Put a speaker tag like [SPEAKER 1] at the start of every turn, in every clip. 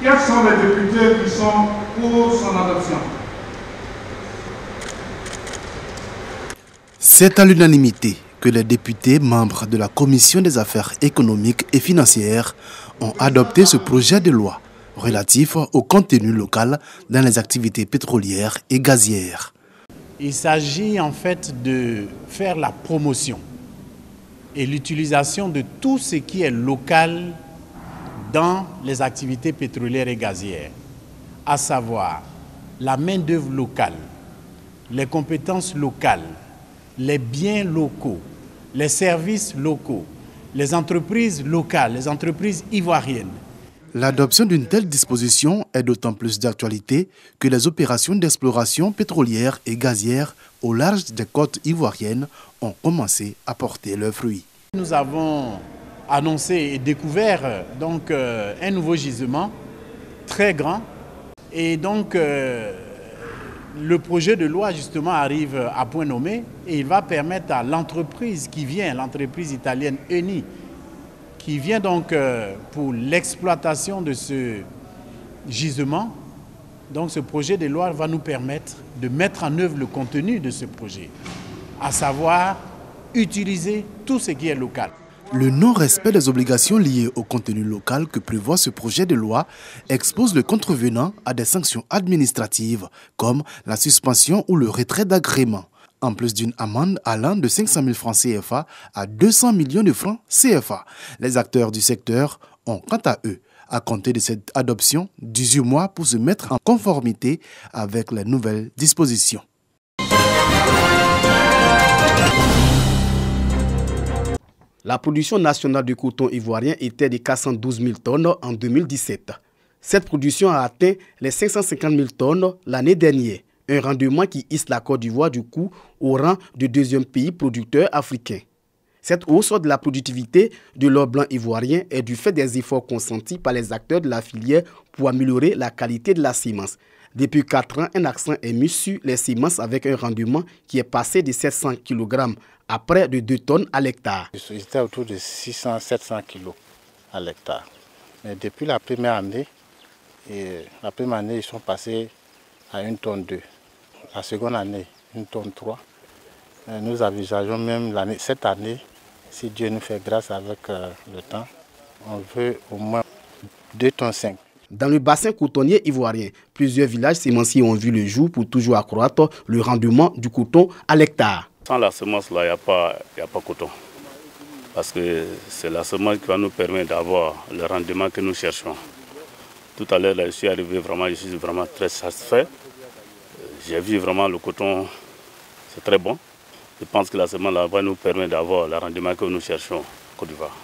[SPEAKER 1] Quels sont les députés qui sont pour son adoption?
[SPEAKER 2] C'est à l'unanimité que les députés membres de la Commission des affaires économiques et financières ont adopté ce projet de loi relatif au contenu local dans les activités pétrolières et gazières.
[SPEAKER 3] Il s'agit en fait de faire la promotion et l'utilisation de tout ce qui est local dans les activités pétrolières et gazières, à savoir la main-d'œuvre locale, les compétences locales, les biens locaux, les services locaux, les entreprises locales, les entreprises ivoiriennes.
[SPEAKER 2] L'adoption d'une telle disposition est d'autant plus d'actualité que les opérations d'exploration pétrolière et gazière au large des côtes ivoiriennes ont commencé à porter leurs fruits.
[SPEAKER 3] Nous avons annoncé et découvert donc, un nouveau gisement très grand et donc le projet de loi justement arrive à point nommé et il va permettre à l'entreprise qui vient, l'entreprise italienne Eni, qui vient donc pour l'exploitation de ce gisement. Donc ce projet de loi va nous permettre de mettre en œuvre le contenu de ce projet, à savoir utiliser tout ce qui est local.
[SPEAKER 2] Le non-respect des obligations liées au contenu local que prévoit ce projet de loi expose le contrevenant à des sanctions administratives comme la suspension ou le retrait d'agrément, en plus d'une amende allant de 500 000 francs CFA à 200 millions de francs CFA. Les acteurs du secteur ont quant à eux à compter de cette adoption 18 mois pour se mettre en conformité avec les nouvelles dispositions. La production nationale de coton ivoirien était de 412 000 tonnes en 2017. Cette production a atteint les 550 000 tonnes l'année dernière, un rendement qui hisse la Côte d'Ivoire du coup au rang de deuxième pays producteur africain. Cette hausse de la productivité de l'or blanc ivoirien est du fait des efforts consentis par les acteurs de la filière pour améliorer la qualité de la semence. Depuis 4 ans, un accent est mis sur les semences avec un rendement qui est passé de 700 kg à près de 2 tonnes à l'hectare.
[SPEAKER 4] C'était autour de 600-700 kg à l'hectare. Mais depuis la première année, ils sont passés à 1 tonne 2. La seconde année, 1 tonne 3. Nous envisageons même cette année, si Dieu nous fait grâce avec le temps, on veut au moins 2 tonnes 5.
[SPEAKER 2] Dans le bassin cotonnier ivoirien, plusieurs villages sémenciers ont vu le jour pour toujours accroître le rendement du coton à l'hectare.
[SPEAKER 5] Sans la semence, il n'y a pas coton. Parce que c'est la semence qui va nous permettre d'avoir le rendement que nous cherchons. Tout à l'heure, je suis arrivé je suis vraiment très satisfait. J'ai vu vraiment le coton, c'est très bon. Je pense que la semence là, va nous permettre d'avoir le rendement que nous cherchons en Côte d'Ivoire.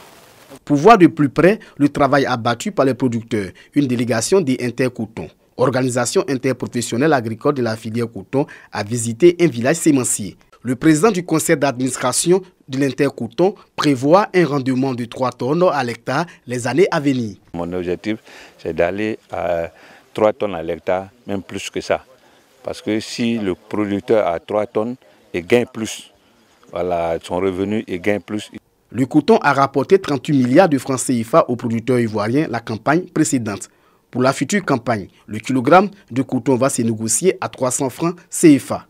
[SPEAKER 2] Pour voir de plus près le travail abattu par les producteurs, une délégation des Intercoton, organisation interprofessionnelle agricole de la filière coton, a visité un village sémencier. Le président du conseil d'administration de l'Intercoton prévoit un rendement de 3 tonnes à l'hectare les années à venir.
[SPEAKER 6] Mon objectif, c'est d'aller à 3 tonnes à l'hectare, même plus que ça. Parce que si le producteur a 3 tonnes, il gagne plus. Voilà, son revenu, il gagne plus.
[SPEAKER 2] Le coton a rapporté 38 milliards de francs CFA aux producteurs ivoiriens la campagne précédente. Pour la future campagne, le kilogramme de coton va se négocier à 300 francs CFA.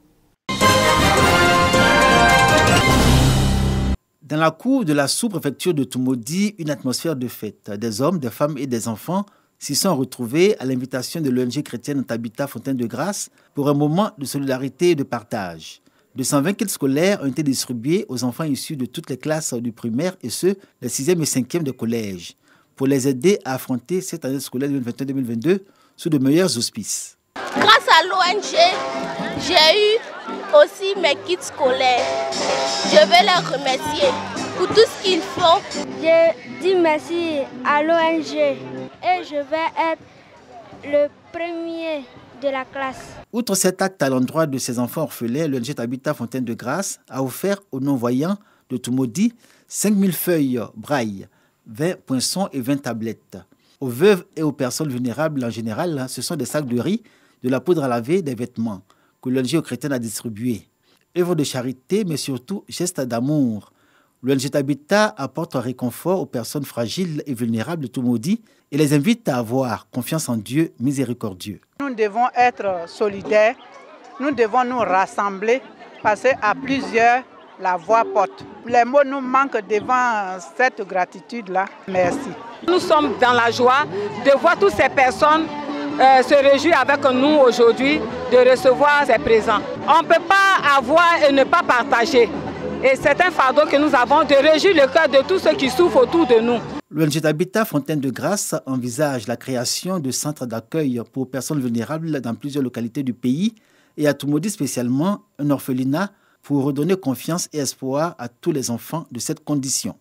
[SPEAKER 2] Dans la cour de la sous-préfecture de Toumoudi, une atmosphère de fête. Des hommes, des femmes et des enfants s'y sont retrouvés à l'invitation de l'ONG chrétienne Habitat Fontaine de Grâce pour un moment de solidarité et de partage. 220 kits scolaires ont été distribués aux enfants issus de toutes les classes du primaire et ceux des 6e et 5e de collège pour les aider à affronter cette année scolaire 2021-2022 sous de meilleurs auspices.
[SPEAKER 7] Grâce à l'ONG, j'ai eu aussi mes kits scolaires. Je veux les remercier pour tout ce qu'ils font.
[SPEAKER 8] Je dis merci à l'ONG et je vais être le premier de la classe.
[SPEAKER 2] Outre cet acte à l'endroit de ces enfants orphelins, l'ONG Habitat Fontaine de Grâce a offert aux non-voyants de Toumoudi 5000 feuilles braille, 20 poinçons et 20 tablettes. Aux veuves et aux personnes vulnérables en général, ce sont des sacs de riz, de la poudre à laver, des vêtements que l'ONG chrétienne a distribués. Œuvre de charité, mais surtout geste d'amour.
[SPEAKER 9] L'ONG Habitat apporte un réconfort aux personnes fragiles et vulnérables de Toumoudi et les invite à avoir confiance en Dieu miséricordieux.
[SPEAKER 10] Nous devons être solidaires, nous devons nous rassembler parce qu'à plusieurs, la voix porte. Les mots nous manquent devant cette gratitude-là. Merci.
[SPEAKER 11] Nous sommes dans la joie de voir toutes ces personnes se réjouir avec nous aujourd'hui de recevoir ces présents. On ne peut pas avoir et ne pas partager. Et c'est un fardeau que nous avons de réjouir le cœur de tous ceux qui souffrent autour de nous.
[SPEAKER 9] L'ONG Habitat Fontaine de Grâce envisage la création de centres d'accueil pour personnes vulnérables dans plusieurs localités du pays et à Toumoudi spécialement un orphelinat pour redonner confiance et espoir à tous les enfants de cette condition.